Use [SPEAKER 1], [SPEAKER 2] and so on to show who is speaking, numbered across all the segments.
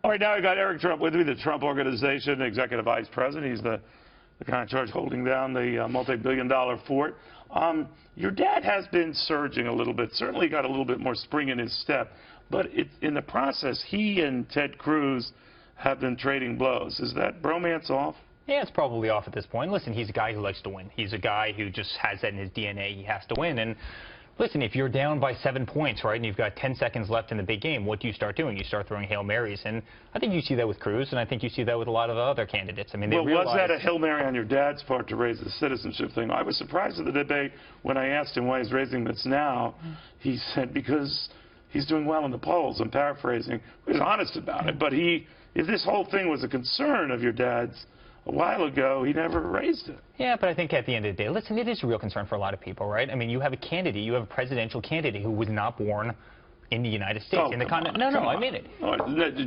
[SPEAKER 1] All right, now I got Eric Trump with me, the Trump Organization Executive Vice President. He's the guy in charge holding down the multi-billion-dollar fort. Your dad has been surging a little bit, certainly got a little bit more spring in his step. But in the process, he and Ted Cruz have been trading blows. Is that bromance off?
[SPEAKER 2] Yeah, it's probably off at this point. Listen, he's a guy who likes to win. He's a guy who just has that in his DNA. He has to win. And listen, if you're down by 7 points, right, and you've got 10 seconds left in the big game, what do you start doing? You start throwing Hail Marys. And I think you see that with Cruz, and I think you see that with a lot of other candidates. I mean, they realize...
[SPEAKER 1] was that a Hail Mary on your dad's part to raise the citizenship thing? I was surprised at the debate when I asked him why he's raising this now. He said because he's doing well in the polls. I'm paraphrasing. He was honest about it. But if this whole thing was a concern of your dad's a while ago, he never raised it.
[SPEAKER 2] Yeah, but I think at the end of the day, listen, it is a real concern for a lot of people, right? I mean, you have a candidate, you have a presidential candidate who was not born in the United States.
[SPEAKER 1] Oh,
[SPEAKER 2] in the I mean it.
[SPEAKER 1] Oh,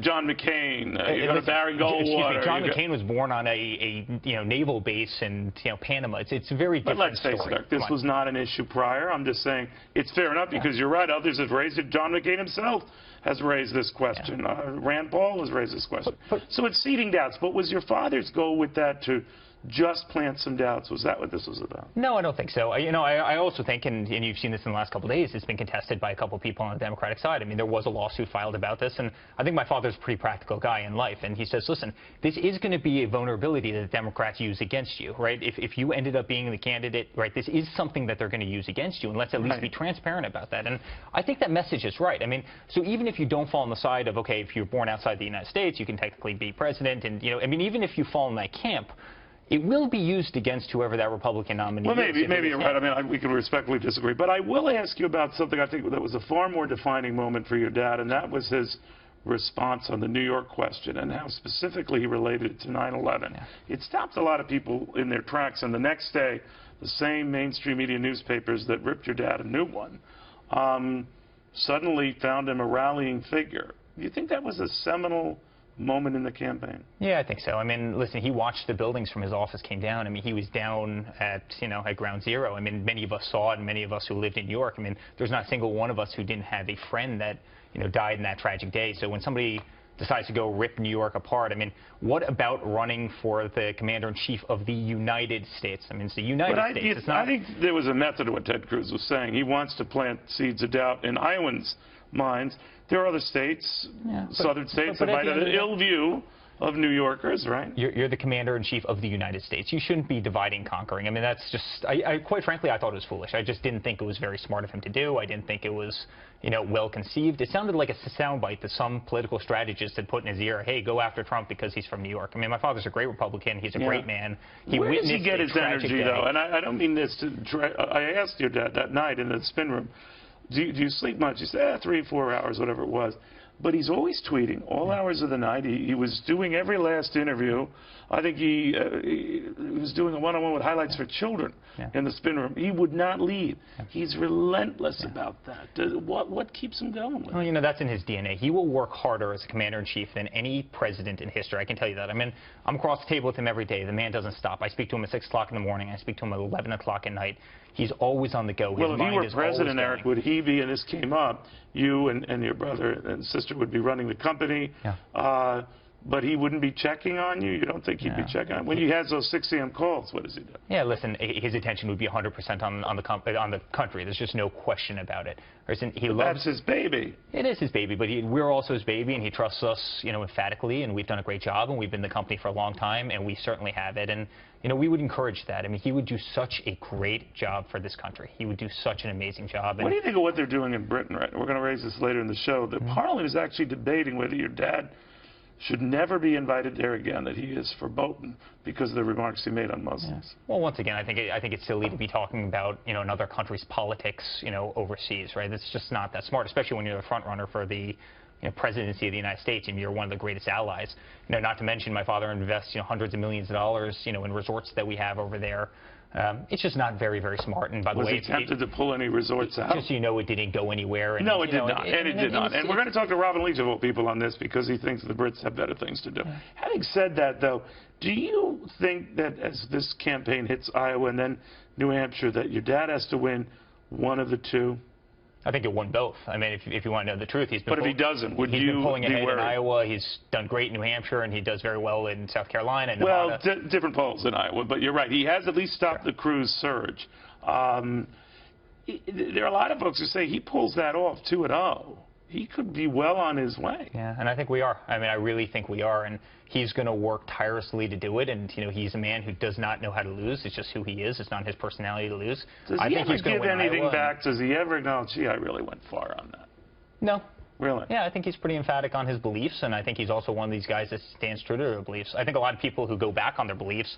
[SPEAKER 1] John McCain, you know, Barry Goldwater.
[SPEAKER 2] John McCain was born on a naval base in Panama. It's a very different
[SPEAKER 1] But let's face it, this was not an issue prior. I'm just saying it's fair enough because you're right. Others have raised it. John McCain himself has raised this question. Rand Paul has raised this question. So it's seeding doubts. But was your father's goal with that to just plant some doubts? Was that what this was about?
[SPEAKER 2] No, I don't think so. I also think, and you've seen this in the last couple of days, it's been contested by a couple of people on the Democratic side. I mean, there was a lawsuit filed about this, and I think my father's a pretty practical guy in life, and he says, listen, this is going to be a vulnerability that the Democrats use against you, right? If you ended up being the candidate, right, this is something that they're going to use against you, and let's at least be transparent about that. And I think that message is right. I mean, so even if you don't fall on the side of, okay, if you're born outside the United States, you can technically be president, and, I mean, even if you fall in that camp, it will be used against whoever that Republican nominee is.
[SPEAKER 1] Well, maybe you're right. I mean, we can respectfully disagree. But I will ask you about something I think that was a far more defining moment for your dad, and that was his response on the New York question and how specifically he related it to 9/11. Yeah. It stopped a lot of people in their tracks, and the next day, the same mainstream media newspapers that ripped your dad a new one suddenly found him a rallying figure. Do you think that was a seminal moment in the campaign?
[SPEAKER 2] Yeah, I think so. I mean, listen, he watched the buildings from his office came down. I mean, he was down at, at ground zero. I mean, many of us saw it, and many of us who lived in New York. I mean, there's not a single one of us who didn't have a friend that, died in that tragic day. So when somebody decides to go rip New York apart, I mean, what about running for the commander-in-chief of the United States? I mean, it's the United States. It's not...
[SPEAKER 1] I think there was a method to what Ted Cruz was saying. He wants to plant seeds of doubt in Iowans' minds. There are other states, southern states, that might have an ill view of New Yorkers, right?
[SPEAKER 2] You're the commander-in-chief of the United States. You shouldn't be dividing, conquering. I mean, that's just, quite frankly, I thought it was foolish. I just didn't think it was very smart of him to do. I didn't think it was, well-conceived. It sounded like a soundbite that some political strategist had put in his ear, hey, go after Trump because he's from New York. I mean, my father's a great Republican. He's a great man.
[SPEAKER 1] Where does he get his energy, though? And I don't mean this to I asked your dad that night in the spin room, do you sleep much? He said, 3 or 4 hours, whatever it was. But he's always tweeting all hours of the night. He was doing every last interview. I think he was doing a one-on-one with Highlights for Children in the spin room. He would not leave. He's relentless about that. What keeps him going?
[SPEAKER 2] Well, that's in his DNA. He will work harder as a commander-in-chief than any president in history. I can tell you that. I mean, I'm across the table with him every day. The man doesn't stop. I speak to him at 6 o'clock in the morning. I speak to him at 11 o'clock at night. He's always on the go.
[SPEAKER 1] Well, if you were president, Eric, would he be, and this came up, you and your brother and sister would be running the company, but he wouldn't be checking on you? You don't think he'd be checking on you? When he has those 6 a.m. calls, what does he do? Yeah,
[SPEAKER 2] listen, his attention would be 100% on the country. There's just no question about it.
[SPEAKER 1] That's his baby.
[SPEAKER 2] It is his baby, but we're also his baby, and he trusts us, emphatically, and we've done a great job, and we've been the company for a long time, and we certainly have it. And, we would encourage that. I mean, he would do such a great job for this country. He would do such an amazing job.
[SPEAKER 1] What do you think of what they're doing in Britain, right? We're going to raise this later in the show. The Parliament is actually debating whether your dad should never be invited there again, that he is verboten because of the remarks he made on Muslims.
[SPEAKER 2] Well, once again, I think it's silly to be talking about, another country's politics, overseas, right? It's just not that smart, especially when you're the front runner for the presidency of the United States, and you're one of the greatest allies. Not to mention my father invests, hundreds of millions of dollars, in resorts that we have over there. It's just not very, very smart. And by the way,
[SPEAKER 1] was he tempted to pull any resorts out?
[SPEAKER 2] Just so you know, it didn't go anywhere. And,
[SPEAKER 1] no, it did not. And it did not. And we're going to talk to Robin Leach of all people on this because he thinks the Brits have better things to do. Having said that, though, do you think that as this campaign hits Iowa and then New Hampshire, that your dad has to win one of the two?
[SPEAKER 2] I think he'll win both. I mean, if you want to know the truth, he's been.
[SPEAKER 1] But if he doesn't, would you
[SPEAKER 2] been pulling
[SPEAKER 1] be
[SPEAKER 2] ahead
[SPEAKER 1] worried?
[SPEAKER 2] in Iowa. He's done great in New Hampshire, and he does very well in South Carolina and
[SPEAKER 1] Well,
[SPEAKER 2] Nevada.
[SPEAKER 1] different polls in Iowa, but you're right. He has at least stopped the Cruz surge. There are a lot of folks who say he pulls that off 2-0. He could be well on his way.
[SPEAKER 2] Yeah, and I think we are. I mean, I really think we are, and he's going to work tirelessly to do it. And he's a man who does not know how to lose. It's just who he is. It's not his personality to lose.
[SPEAKER 1] Does he ever give anything back? Does he ever acknowledge, gee, I really went far on that?
[SPEAKER 2] No.
[SPEAKER 1] Really?
[SPEAKER 2] Yeah, I think he's pretty emphatic on his beliefs, and I think he's also one of these guys that stands true to their beliefs. I think a lot of people who go back on their beliefs,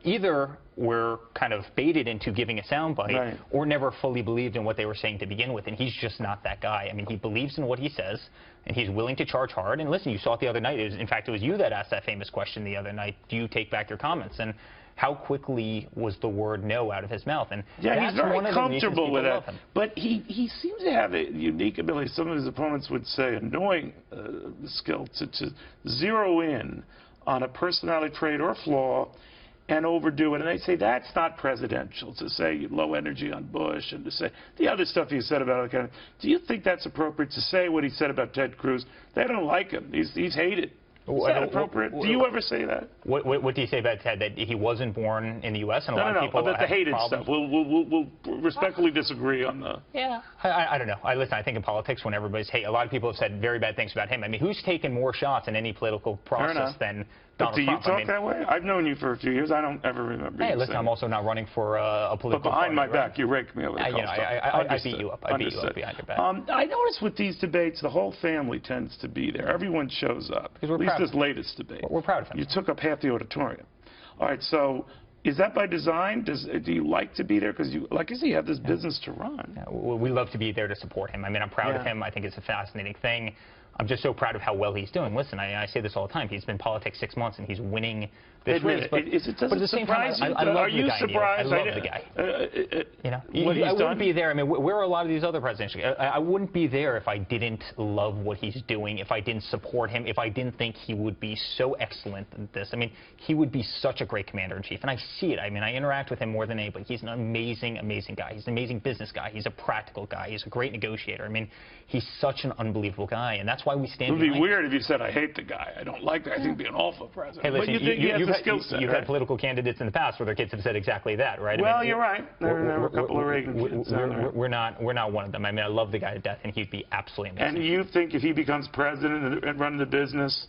[SPEAKER 2] either were kind of baited into giving a soundbite,
[SPEAKER 1] right,
[SPEAKER 2] or never fully believed in what they were saying to begin with, and he's just not that guy. I mean, he believes in what he says, and he's willing to charge hard. And listen, you saw it the other night. In fact, it was you that asked that famous question the other night, do you take back your comments? And how quickly was the word no out of his mouth? And
[SPEAKER 1] yeah, he's very comfortable with that.
[SPEAKER 2] But
[SPEAKER 1] he seems to have a unique ability, some of his opponents would say annoying skill, to zero in on a personality trait or flaw and overdo it. And they say that's not presidential, to say low energy on Bush and to say the other stuff he said about it. Do you think that's appropriate to say what he said about Ted Cruz? They don't like him. He's hated. Is that appropriate? Do you ever say that?
[SPEAKER 2] What do you say about Ted, that he wasn't born in the U.S. and a lot of people
[SPEAKER 1] about the hated
[SPEAKER 2] problems?
[SPEAKER 1] stuff? We'll respectfully disagree on the...
[SPEAKER 2] Yeah, I don't know. Listen, I think in politics, when everybody's a lot of people have said very bad things about him. I mean, who's taken more shots in any political process than Donald
[SPEAKER 1] Trump?
[SPEAKER 2] Do you
[SPEAKER 1] talk that way? I've known you for a few years. I don't ever remember.
[SPEAKER 2] Hey, listen, I'm also not running for a political
[SPEAKER 1] But behind
[SPEAKER 2] party,
[SPEAKER 1] my back, you raked me over the coals.
[SPEAKER 2] I beat you up. I beat you up behind your back.
[SPEAKER 1] I notice with these debates, the whole family tends to be there. Everyone shows up. At least this latest debate.
[SPEAKER 2] We're proud of him.
[SPEAKER 1] You took up half the auditorium. All right, so is that by design? Do you like to be there? Because like I say, you have this business to run.
[SPEAKER 2] Yeah, we love to be there to support him. I mean, I'm proud of him. I think it's a fascinating thing. I'm just so proud of how well he's doing. Listen, I say this all the time. He's been in politics 6 months, and he's winning this race. But at the same time, I love the guy. I love the guy. I wouldn't be there. I mean, where are a lot of these other presidents? I wouldn't be there if I didn't love what he's doing, if I didn't support him, if I didn't think he would be so excellent at this. I mean, he would be such a great commander-in-chief, and I see it. I mean, I interact with him more than anybody. He's an amazing, amazing guy. He's an amazing business guy. He's a practical guy. He's a great negotiator. I mean, he's such an unbelievable guy, and that's why we stand behind him.
[SPEAKER 1] It would be weird if you said, I hate the guy. I don't like the guy. I think he'd be an awful president.
[SPEAKER 2] Hey, listen,
[SPEAKER 1] but you think he has the skill set,
[SPEAKER 2] You've
[SPEAKER 1] right?
[SPEAKER 2] had political candidates in the past where their kids have said exactly that, right?
[SPEAKER 1] Well, I mean, you're right. There were a couple of Reagan kids.
[SPEAKER 2] We're not one of them. I mean, I love the guy to death, and he'd be absolutely amazing.
[SPEAKER 1] And you think if he becomes president and running the business,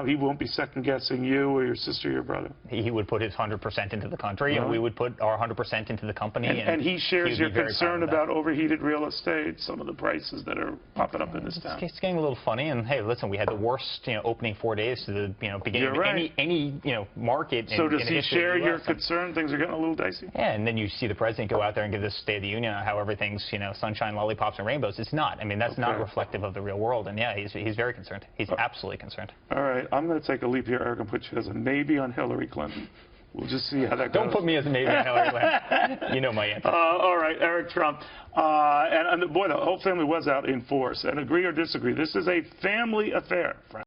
[SPEAKER 1] he won't be second-guessing you or your sister or your brother?
[SPEAKER 2] He would put his 100% into the country, and we would put our 100% into the company.
[SPEAKER 1] And he shares your concern about overheated real estate, some of the prices that are popping up in this town.
[SPEAKER 2] It's getting a little funny. And hey, listen, we had the worst opening 4 days to the beginning of any market.
[SPEAKER 1] So does he share your concern? Things are getting a little dicey.
[SPEAKER 2] Yeah, and then you see the president go out there and give this State of the Union on how everything's sunshine, lollipops, and rainbows. It's not. I mean, that's not reflective of the real world. And yeah, he's very concerned. He's absolutely concerned.
[SPEAKER 1] All right, I'm going to take a leap here, Eric, and put you as a maybe on Hillary Clinton. We'll just see how that goes.
[SPEAKER 2] Don't put me as a maybe on Hillary Clinton. You know my answer.
[SPEAKER 1] All right, Eric Trump. And boy, the whole family was out in force. And agree or disagree, this is a family affair, friends.